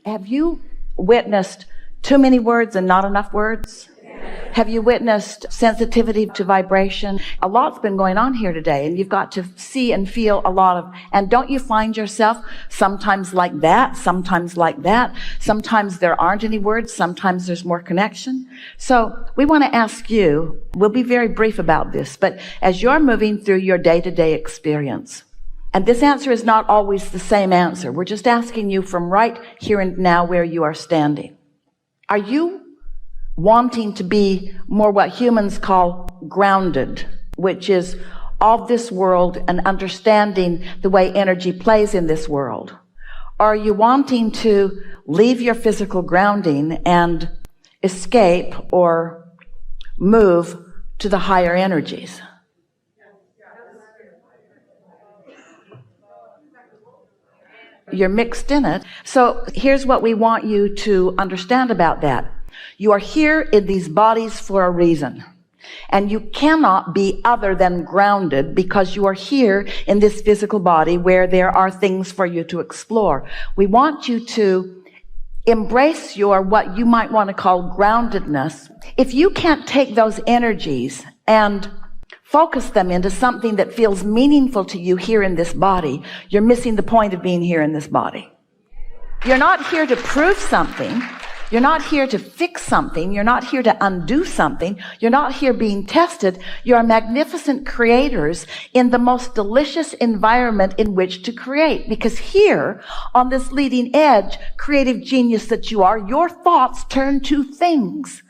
Have you witnessed too many words and not enough words? Have you witnessed sensitivity to vibration? A lot's been going on here today, and you've got to see and feel a lot of, and don't you find yourself sometimes like that, sometimes like that, sometimes there aren't any words, sometimes there's more connection? So we want to ask you, we'll be very brief about this, but as you're moving through your day-to-day experience, and this answer is not always the same answer, we're just asking you from right here and now where you are standing. Are you wanting to be more what humans call grounded, which is of this world and understanding the way energy plays in this world? Or are you wanting to leave your physical grounding and escape or move to the higher energies? You're mixed in it. So here's what we want you to understand about that. You are here in these bodies for a reason. And you cannot be other than grounded because you are here in this physical body where there are things for you to explore. We want you to embrace your, what you might want to call groundedness. If you can't take those energies and focus them into something that feels meaningful to you here in this body, you're missing the point of being here in this body. You're not here to prove something. You're not here to fix something. You're not here to undo something. You're not here being tested. You're magnificent creators in the most delicious environment in which to create. Because here, on this leading edge, creative genius that you are, your thoughts turn to things.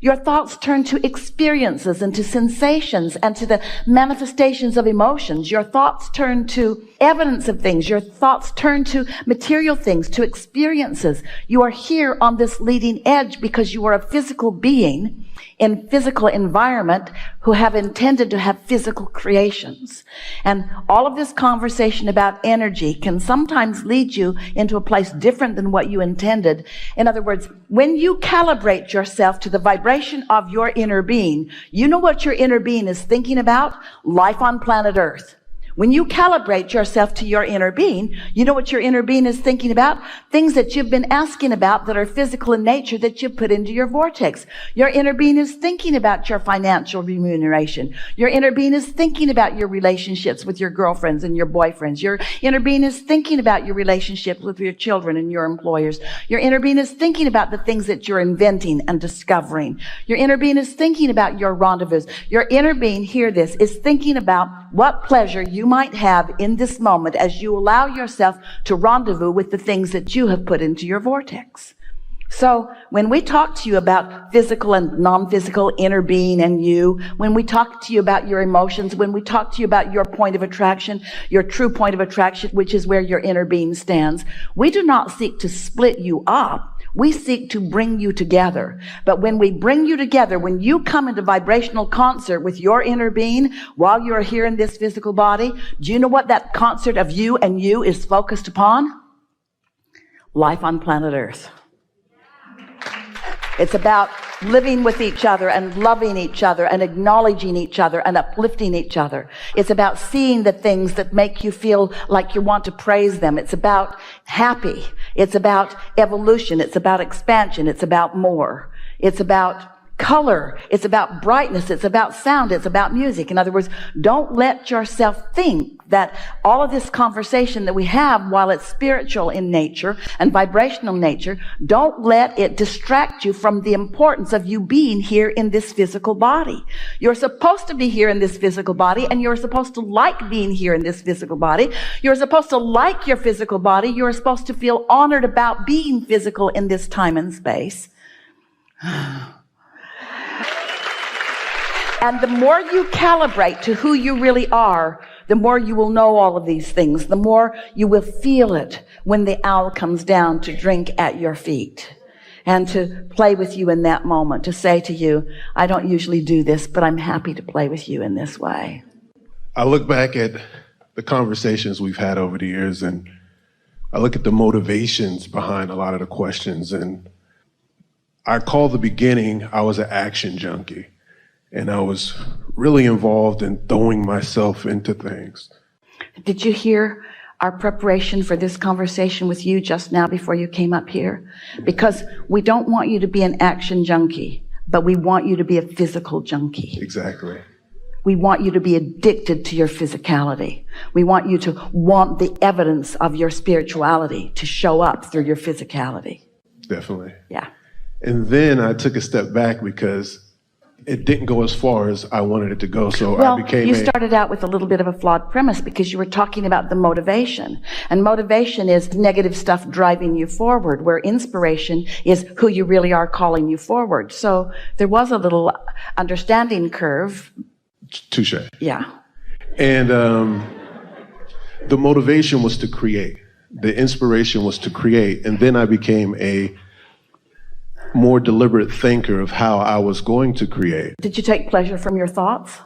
Your thoughts turn to experiences and to sensations and to the manifestations of emotions. Your thoughts turn to evidence of things. Your thoughts turn to material things, to experiences. You are here on this leading edge because you are a physical being in physical environment who have intended to have physical creations. And all of this conversation about energy can sometimes lead you into a place different than what you intended. In other words, when you calibrate yourself to the vibration of your inner being, you know what your inner being is thinking about? Life on planet Earth. When you calibrate yourself to your inner being, you know what your inner being is thinking about? Things that you've been asking about that are physical in nature that you put into your vortex. Your inner being is thinking about your financial remuneration. Your inner being is thinking about your relationships with your girlfriends and your boyfriends. Your inner being is thinking about your relationships with your children and your employers. Your inner being is thinking about the things that you're inventing and discovering. Your inner being is thinking about your rendezvous. Your inner being, hear this, is thinking about what pleasure you might have in this moment as you allow yourself to rendezvous with the things that you have put into your vortex. So when we talk to you about physical and non-physical inner being and you, when we talk to you about your emotions, when we talk to you about your point of attraction, your true point of attraction, which is where your inner being stands, we do not seek to split you up. We seek to bring you together. But when we bring you together, when you come into vibrational concert with your inner being while you're here in this physical body, do you know what that concert of you and you is focused upon? Life on planet Earth. It's about living with each other and loving each other and acknowledging each other and uplifting each other. It's about seeing the things that make you feel like you want to praise them. It's about happy. It's about evolution. It's about expansion. It's about more. It's about color. It's about brightness. It's about sound. It's about music. In other words, don't let yourself think that all of this conversation that we have, while it's spiritual in nature and vibrational nature, don't let it distract you from the importance of you being here in this physical body. You're supposed to be here in this physical body, and you're supposed to like being here in this physical body. You're supposed to like your physical body. You're supposed to feel honored about being physical in this time and space. And the more you calibrate to who you really are, the more you will know all of these things. The more you will feel it when the owl comes down to drink at your feet and to play with you in that moment, to say to you, I don't usually do this, but I'm happy to play with you in this way. I look back at the conversations we've had over the years, and I look at the motivations behind a lot of the questions, and I call the beginning, I was an action junkie. And I was really involved in throwing myself into things. Did you hear our preparation for this conversation with you just now before you came up here? Because we don't want you to be an action junkie, but we want you to be a physical junkie. Exactly. We want you to be addicted to your physicality. We want you to want the evidence of your spirituality to show up through your physicality. Definitely. Yeah. And then I took a step back because it didn't go as far as I wanted it to go. So Well, I became you started out with a little bit of a flawed premise because you were talking about the motivation. And motivation is negative stuff driving you forward, where inspiration is who you really are calling you forward. So there was a little understanding curve. Touche. Yeah. And the motivation was to create. The inspiration was to create. And then I became a more deliberate thinker of how I was going to create. Did you take pleasure from your thoughts?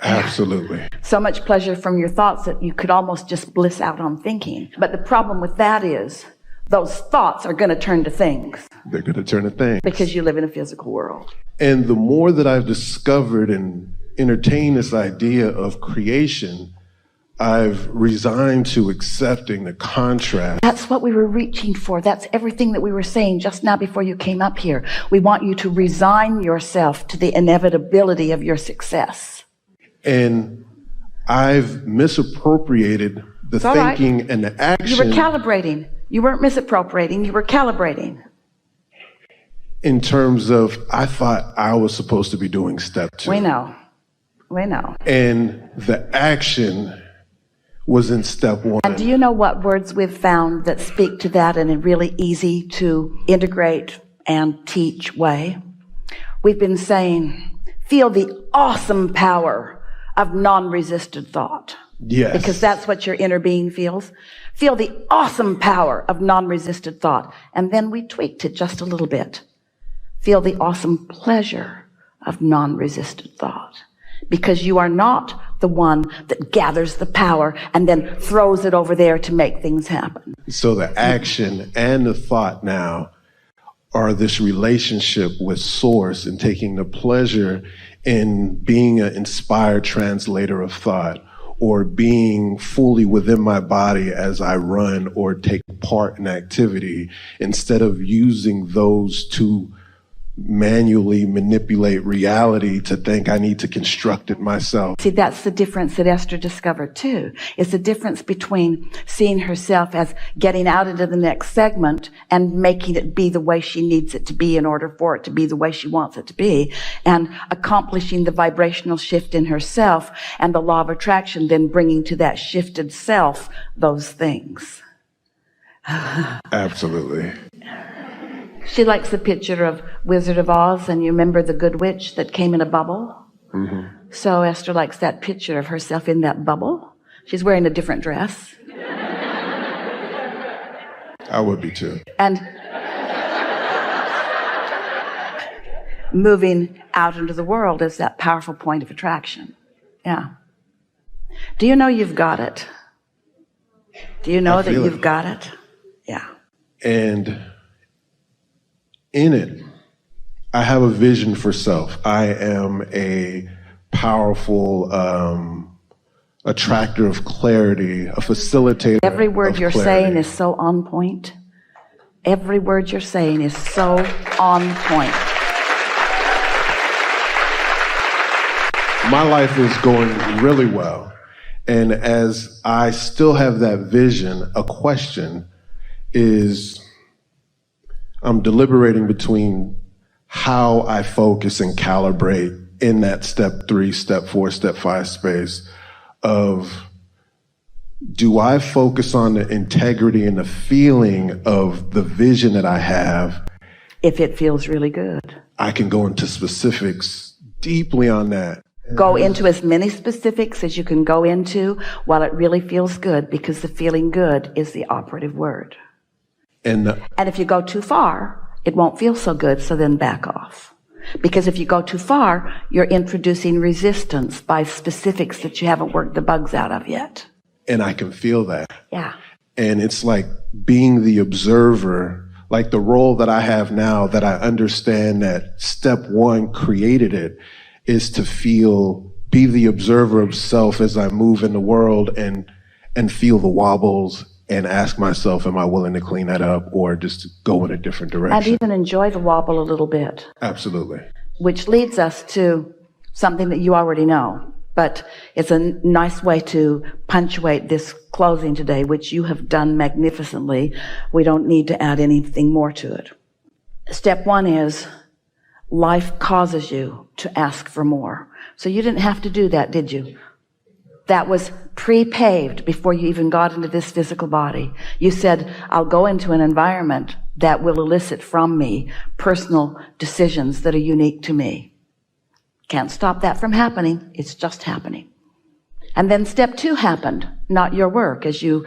Absolutely. So much pleasure from your thoughts that you could almost just bliss out on thinking. But the problem with that is those thoughts are going to turn to things. They're going to turn to things. Because you live in a physical world. And the more that I've discovered and entertained this idea of creation, I've resigned to accepting the contrast. That's what we were reaching for. That's everything that we were saying just now before you came up here. We want you to resign yourself to the inevitability of your success. And I've misappropriated the thinking and the action. You were calibrating. You weren't misappropriating. You were calibrating. In terms of, I thought I was supposed to be doing step 2. We know. We know. And the action was in step 1. And do you know what words we've found that speak to that in a really easy to integrate and teach way? We've been saying, feel the awesome power of non-resisted thought. Yes. Because that's what your inner being feels. Feel the awesome power of non-resisted thought. And then we tweaked it just a little bit. Feel the awesome pleasure of non-resisted thought. Because you are not the one that gathers the power and then throws it over there to make things happen. So the action and the thought now are this relationship with source and taking the pleasure in being an inspired translator of thought, or being fully within my body as I run or take part in activity, instead of using those to manually manipulate reality to think I need to construct it myself. See, that's the difference that Esther discovered too. It's the difference between seeing herself as getting out into the next segment and making it be the way she needs it to be in order for it to be the way she wants it to be, and accomplishing the vibrational shift in herself and the law of attraction, then bringing to that shifted self those things. Absolutely. She likes the picture of Wizard of Oz, and you remember the good witch that came in a bubble? Mm-hmm. So Esther likes that picture of herself in that bubble. She's wearing a different dress. I would be too. And moving out into the world is that powerful point of attraction. Yeah. Do you know you've got it? Do you know that you've got it? Yeah. And in it, I have a vision for self. I am a powerful attractor of clarity, a facilitator. Every word of you're clarity. saying is so on point. Every word you're saying is so on point. My life is going really well. And as I still have that vision, a question is, I'm deliberating between how I focus and calibrate in that step 3, step 4, step 5 space of, do I focus on the integrity and the feeling of the vision that I have? If it feels really good. I can go into specifics deeply on that. Go into as many specifics as you can go into while it really feels good, because the feeling good is the operative word. And if you go too far, it won't feel so good, so then back off. Because if you go too far, you're introducing resistance by specifics that you haven't worked the bugs out of yet. And I can feel that. Yeah. And it's like being the observer, like the role that I have now, that I understand that step 1 created it, is to be the observer of self as I move in the world, and and feel the wobbles and ask myself, am I willing to clean that up or just go in a different direction? And even enjoy the wobble a little bit. Absolutely. Which leads us to something that you already know, but it's a nice way to punctuate this closing today, which you have done magnificently. We don't need to add anything more to it. Step one is life causes you to ask for more. So you didn't have to do that, did you? That was pre-paved before you even got into this physical body. You said, I'll go into an environment that will elicit from me personal decisions that are unique to me. Can't stop that from happening. It's just happening. And then step two happened, not your work, as you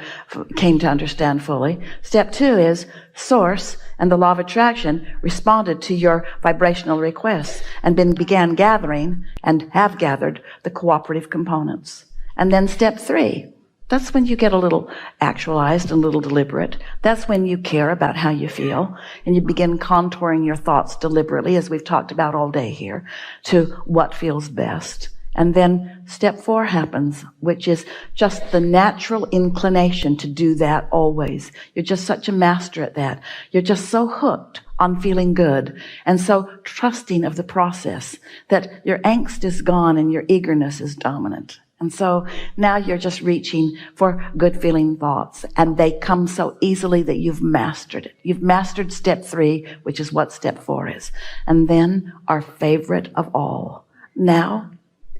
came to understand fully. Step two is source and the law of attraction responded to your vibrational requests and then began gathering and have gathered the cooperative components. And then step three, that's when you get a little actualized and a little deliberate. That's when you care about how you feel and you begin contouring your thoughts deliberately, as we've talked about all day here, to what feels best. And then step four happens, which is just the natural inclination to do that always. You're just such a master at that. You're just so hooked on feeling good and so trusting of the process that your angst is gone and your eagerness is dominant. And so now you're just reaching for good feeling thoughts, and they come so easily that you've mastered it. You've mastered step three, which is what step four is. And then our favorite of all. Now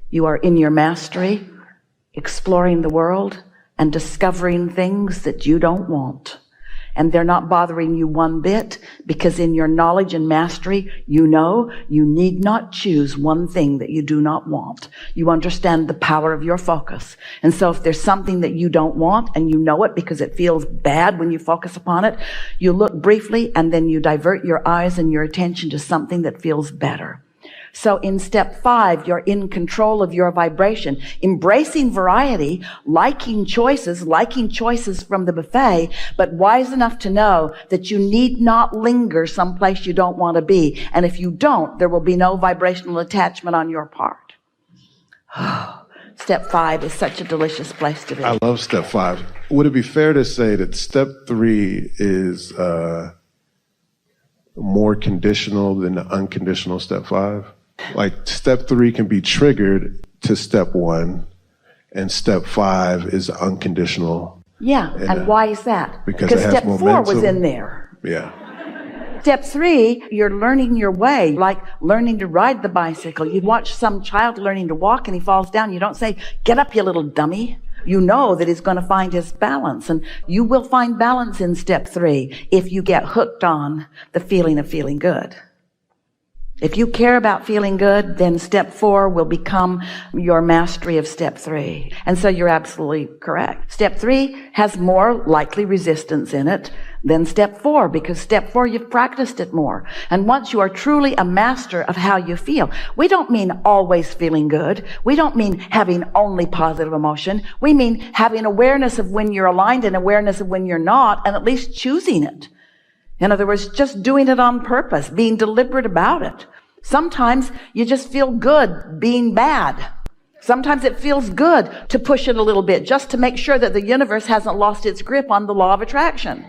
you are in your mastery, exploring the world and discovering things that you don't want. And they're not bothering you one bit, because in your knowledge and mastery, you know you need not choose one thing that you do not want. You understand the power of your focus. And so if there's something that you don't want and you know it because it feels bad when you focus upon it, you look briefly and then you divert your eyes and your attention to something that feels better. So in step five, you're in control of your vibration, embracing variety, liking choices from the buffet, but wise enough to know that you need not linger someplace you don't want to be. And if you don't, there will be no vibrational attachment on your part. Step five is such a delicious place to be. I love step five. Would it be fair to say that step three is more conditional than the unconditional step five? Like step three can be triggered to step one, and step five is unconditional. Yeah, and why is that? Because step four was in there. Yeah. Step three, you're learning your way, like learning to ride the bicycle. You watch some child learning to walk and he falls down. You don't say, get up, you little dummy. You know that he's going to find his balance, and you will find balance in step three if you get hooked on the feeling of feeling good. If you care about feeling good, then step four will become your mastery of step three. And so you're absolutely correct. Step three has more likely resistance in it than step four, because step four, you've practiced it more. And once you are truly a master of how you feel, we don't mean always feeling good. We don't mean having only positive emotion. We mean having awareness of when you're aligned and awareness of when you're not, and at least choosing it. In other words, just doing it on purpose, being deliberate about it. Sometimes you just feel good being bad. Sometimes it feels good to push it a little bit just to make sure that the universe hasn't lost its grip on the law of attraction.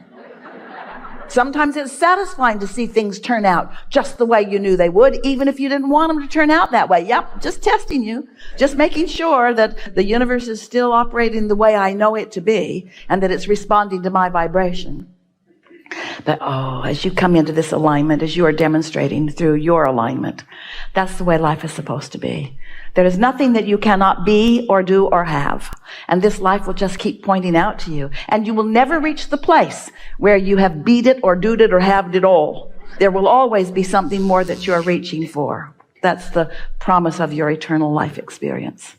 Sometimes it's satisfying to see things turn out just the way you knew they would, even if you didn't want them to turn out that way. Yep, just testing you, just making sure that the universe is still operating the way I know it to be and that it's responding to my vibration. But as you come into this alignment, as you are demonstrating through your alignment, that's the way life is supposed to be. There is nothing that you cannot be or do or have. And this life will just keep pointing out to you. And you will never reach the place where you have beat it or doed it or haved it all. There will always be something more that you are reaching for. That's the promise of your eternal life experience.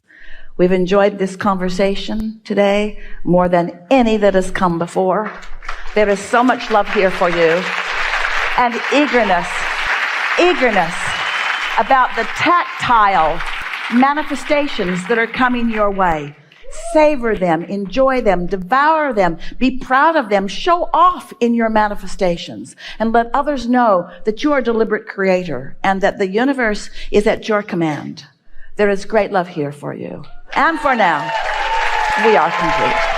We've enjoyed this conversation today more than any that has come before. There is so much love here for you, and eagerness about the tactile manifestations that are coming your way. Savor them, enjoy them, devour them, be proud of them, show off in your manifestations, and let others know that you are a deliberate creator and that the universe is at your command. There is great love here for you. And for now, we are complete.